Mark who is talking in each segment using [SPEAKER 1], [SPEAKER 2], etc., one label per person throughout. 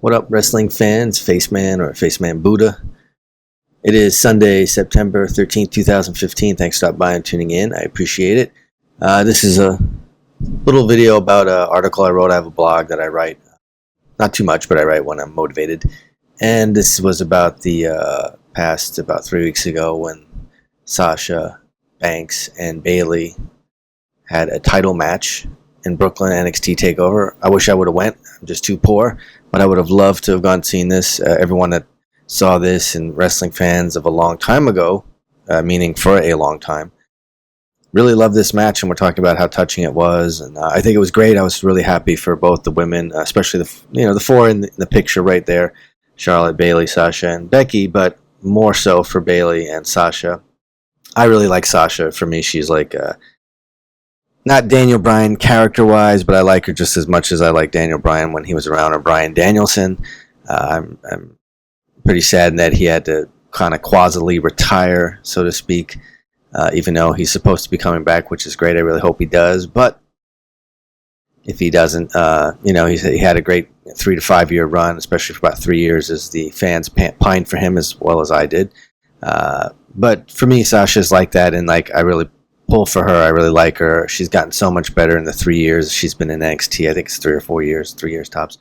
[SPEAKER 1] What up, wrestling fans? FaceMan or FaceManBuddha. It is Sunday, September 13th, 2015. Thanks for stopping by and tuning in. I appreciate it. This is a little video about an article I wrote. I have a blog that I write. Not too much, but I write when I'm motivated. And this was about the past, about 3 weeks ago, when Sasha, Banks, and Bayley had a title match in Brooklyn NXT Takeover. I wish I would have went. I'm just too poor. But I would have loved to have gone and seen this. Everyone that saw this and wrestling fans of a long time ago, meaning for a long time, really loved this match, and we're talking about how touching it was. And I think it was great. I was really happy for both the women, especially the four in the picture right there: Charlotte, Bayley, Sasha, and Becky. But more so for Bayley and Sasha. I really like Sasha. For me, she's like not Daniel Bryan character-wise, but I like her just as much as I like Daniel Bryan when he was around, or Bryan Danielson. I'm pretty sad that he had to kind of quasi retire, so to speak, even though he's supposed to be coming back, which is great. I really hope he does. But if he doesn't, he had a great 3 to 5 year run, especially for about 3 years, as the fans pined for him as well as I did. But for me, Sasha's like that, and I really pull for her. I really like her. She's gotten so much better in the 3 years she's been in NXT. I think it's 3 or 4 years, 3 years tops.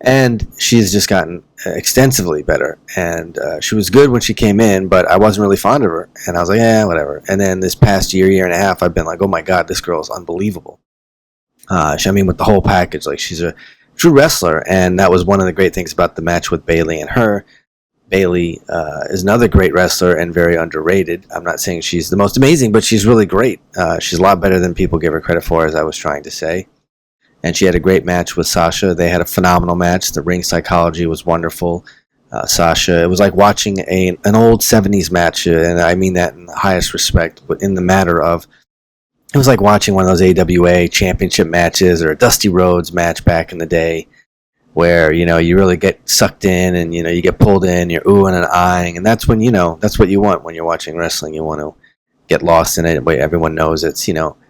[SPEAKER 1] And she's just gotten extensively better. And she was good when she came in, but I wasn't really fond of her. And I was like, whatever. And then this past year and a half, I've been like, oh my God, this girl is unbelievable. With the whole package, she's a true wrestler. And that was one of the great things about the match with Bayley and her. Bayley is another great wrestler and very underrated. I'm not saying she's the most amazing, but she's really great. She's a lot better than people give her credit for, as I was trying to say. And she had a great match with Sasha. They had a phenomenal match. The ring psychology was wonderful. Sasha, it was like watching an old 70s match, and I mean that in the highest respect, but in the matter of, it was like watching one of those AWA championship matches or a Dusty Rhodes match back in the day, where, you really get sucked in and, you get pulled in, you're oohing and eyeing. And that's when, that's what you want when you're watching wrestling. You want to get lost in it. Everyone knows it's,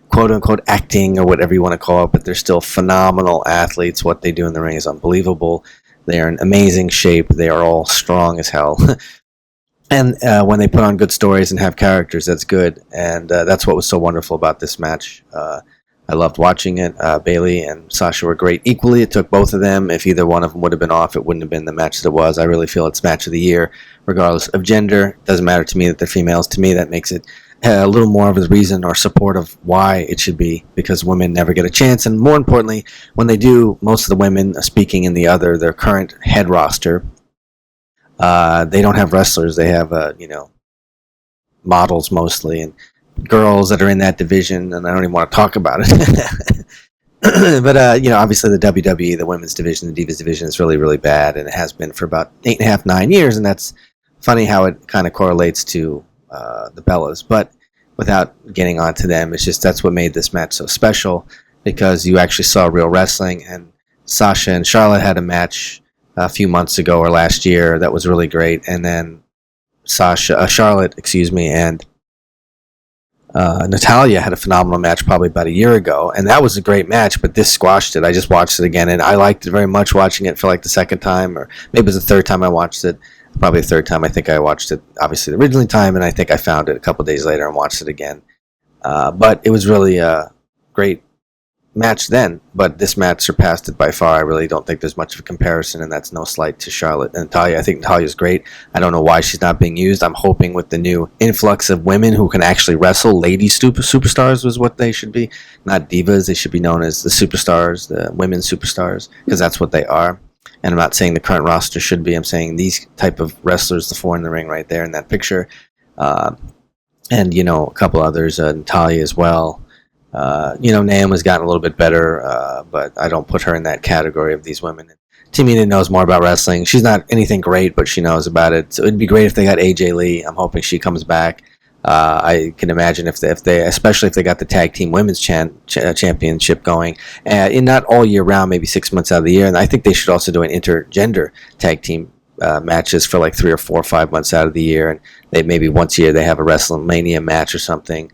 [SPEAKER 1] quote unquote acting or whatever you want to call it, but they're still phenomenal athletes. What they do in the ring is unbelievable. They are in amazing shape. They are all strong as hell. And when they put on good stories and have characters, that's good. And that's what was so wonderful about this match. I loved watching it. Bayley and Sasha were great equally. It took both of them. If either one of them would have been off, it wouldn't have been the match that it was. I really feel it's match of the year, regardless of gender. It doesn't matter to me that they're females. To me, that makes it a little more of a reason or support of why it should be, because women never get a chance. And more importantly, when they do, most of the women, speaking in their current head roster, they don't have wrestlers. They have, models mostly, and girls that are in that division, and I don't even want to talk about it. But obviously the WWE, the women's division, the Divas division, is really, really bad, and it has been for about 8.5, 9 years, and that's funny how it kind of correlates to the Bellas. But without getting onto them, it's just that's what made this match so special, because you actually saw real wrestling. And Sasha and Charlotte had a match a few months ago or last year that was really great, and then Charlotte, and Natalya had a phenomenal match probably about a year ago, and that was a great match, but this squashed it. I just watched it again, and I liked it very much, watching it for the second time, or maybe it was the third time I watched it. Probably the third time. I think I watched it, obviously, the original time, and I think I found it a couple days later and watched it again. But it was really a great match then, but this match surpassed it by far. I really don't think there's much of a comparison, and that's no slight to Charlotte and Natalya. I think Natalya's great. I don't know why she's not being used. I'm hoping with the new influx of women who can actually wrestle, lady superstars was what they should be, not divas. They should be known as the superstars, the women's superstars, because that's what they are. And I'm not saying the current roster should be. I'm saying these type of wrestlers, the four in the ring right there in that picture, and a couple others, Natalya as well. Naomi's gotten a little bit better, but I don't put her in that category of these women. Tamina knows more about wrestling. She's not anything great, but she knows about it. So it'd be great if they got AJ Lee. I'm hoping she comes back. I can imagine if they, especially if they got the tag team women's championship going, in not all year round, maybe 6 months out of the year. And I think they should also do an intergender tag team matches for 3 or 4 or 5 months out of the year, and they maybe once a year they have a WrestleMania match or something,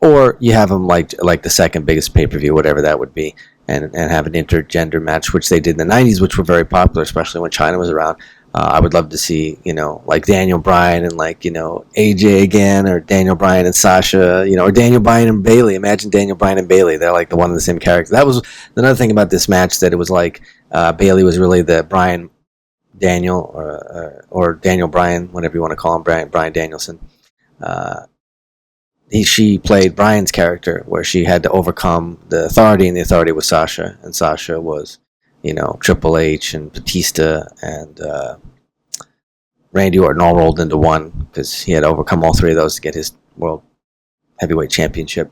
[SPEAKER 1] or you have them like the second biggest pay-per-view, whatever that would be, and have an intergender match, which they did in the 90s, which were very popular, especially when China was around. I would love to see, like Daniel Bryan and AJ again, or Daniel Bryan and Sasha, or Daniel Bryan and Bayley. Imagine Daniel Bryan and Bayley. They're like the one and the same character. That was another thing about this match, that it was like Bayley was really the Bryan Daniel, or Daniel Bryan, whatever you want to call him, Bryan Danielson. She played Bryan's character, where she had to overcome the Authority, and the Authority was Sasha, and Sasha was, Triple H and Batista and Randy Orton all rolled into one, because he had to overcome all three of those to get his World Heavyweight Championship.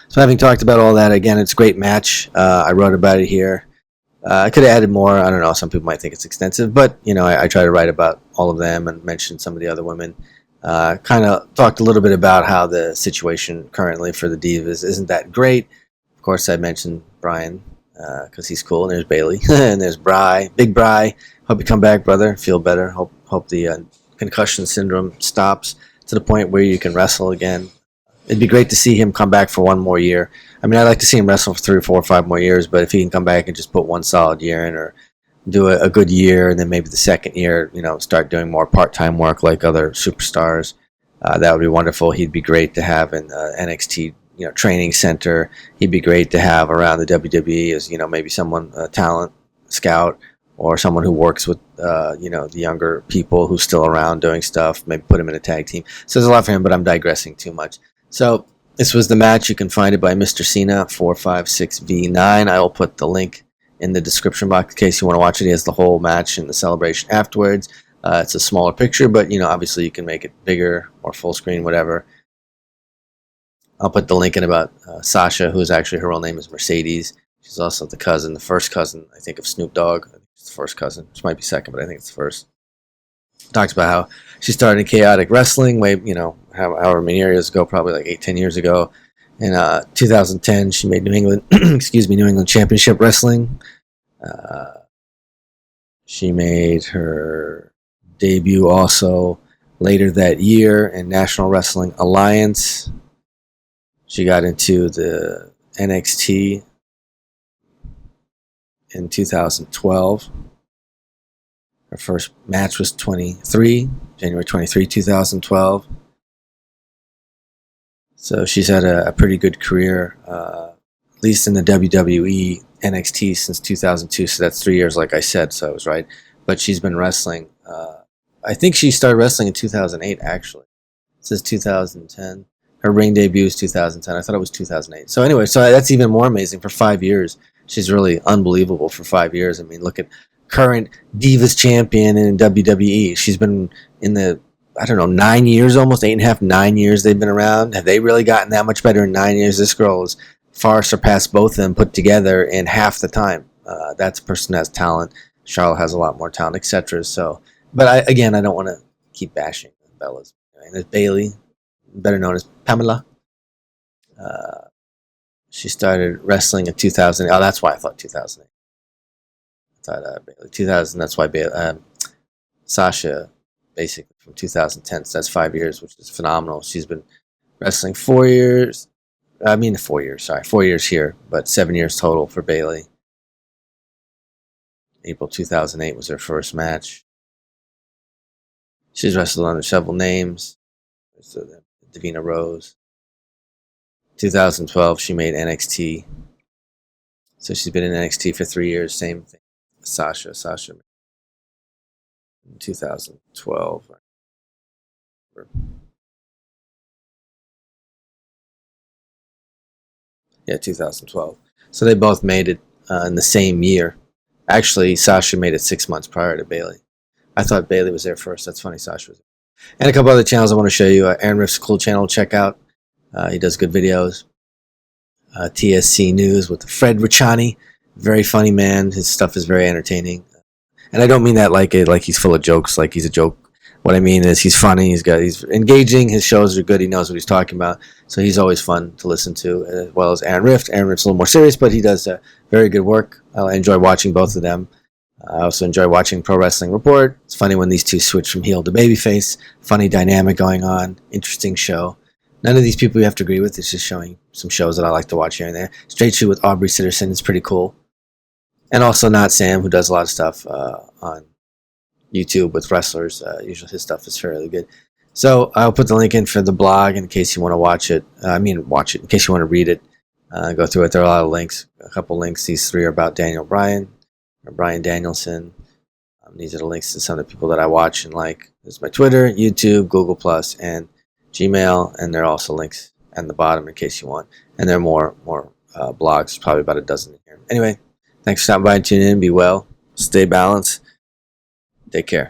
[SPEAKER 1] So having talked about all that, again, it's a great match. I wrote about it here. I could have added more. I don't know. Some people might think it's extensive, but, I try to write about all of them and mention some of the other women. Kind of talked a little bit about how the situation currently for the Divas isn't that great. Of course, I mentioned Bryan, because he's cool, and there's Bayley, and there's Big Bry. Hope you come back, brother. Feel better. Hope the concussion syndrome stops to the point where you can wrestle again. It'd be great to see him come back for one more year. I mean, I'd like to see him wrestle for 3 or 4 or 5 more years, but if he can come back and just put one solid year in, or do a good year, and then maybe the second year, start doing more part-time work like other superstars, that would be wonderful. He'd be great to have in NXT, training center. He'd be great to have around the WWE as, maybe someone, a talent scout, or someone who works with, the younger people who's still around doing stuff. Maybe put him in a tag team. So there's a lot for him, but I'm digressing too much. So this was the match. You can find it by Mr. Cena 456V9. I will put the link in the description box in case you want to watch it. He has the whole match and the celebration afterwards. It's a smaller picture, but obviously you can make it bigger or full screen, whatever. I'll put the link in about Sasha, who's actually, her real name is Mercedes. She's also the first cousin, I think, of Snoop Dogg. I think it's the first cousin, which might be second, but I think it's the first. Talks about how she started in chaotic wrestling way, however many years ago, probably like 8-10 years ago. In 2010, she made New England, New England Championship Wrestling. She made her debut also later that year in National Wrestling Alliance. She got into the NXT in 2012. Her first match was January 23, 2012. So she's had a pretty good career, at least in the WWE NXT since 2002. So that's 3 years, like I said, so I was right. But she's been wrestling. I think she started wrestling in 2008, actually. It says 2010. Her ring debut is 2010. I thought it was 2008. So anyway, so that's even more amazing. For 5 years, she's really unbelievable for 5 years. I mean, look at current Divas champion in WWE. She's been in the, 9 years, almost 8.5, 9 years they've been around. Have they really gotten that much better in 9 years? This girl has far surpassed both of them put together in half the time. That's a person that has talent. Charlotte has a lot more talent, etc. So, but I don't want to keep bashing Bella's. And there's Bayley, better known as Pamela. She started wrestling in 2000. Oh, that's why I thought 2008. I thought Bayley 2000. That's why Sasha, basically from 2010. So that's 5 years, which is phenomenal. She's been wrestling 4 years. 4 years. Sorry, 4 years here, but 7 years total for Bayley. April 2008 was her first match. She's wrestled under several names. So Davina Rose. 2012, she made NXT. So she's been in NXT for 3 years. Same thing. Sasha in 2012. Yeah, 2012. So they both made it in the same year. Actually, Sasha made it 6 months prior to Bayley. I thought Bayley was there first. That's funny, Sasha was there. And a couple other channels I want to show you. Aaron Riff's cool channel, check out. He does good videos. TSC News with Fred Ricciani. Very funny man. His stuff is very entertaining. And I don't mean that like he's full of jokes, like he's a joke. What I mean is he's funny, he's engaging, his shows are good, he knows what he's talking about. So he's always fun to listen to, as well as Aaron Riff. Aaron Riff's a little more serious, but he does very good work. I enjoy watching both of them. I also enjoy watching Pro Wrestling Report. It's funny when these two switch from heel to babyface. Funny dynamic going on. Interesting show. None of these people you have to agree with. It's just showing some shows that I like to watch here and there. Straight Shoot with Aubrey Sitterson is pretty cool. And also Not Sam, who does a lot of stuff on YouTube with wrestlers. Usually his stuff is fairly good. So I'll put the link in for the blog in case you want to watch it. Watch it in case you want to read it. Go through it. There are a lot of links. A couple links. These three are about Daniel Bryan or Bryan Danielson. These are the links to some of the people that I watch and like. There's my Twitter, YouTube, Google+, and Gmail. And there are also links at the bottom in case you want. And there are more blogs, probably about a dozen in here. Anyway, thanks for stopping by and tuning in. Be well. Stay balanced. Take care.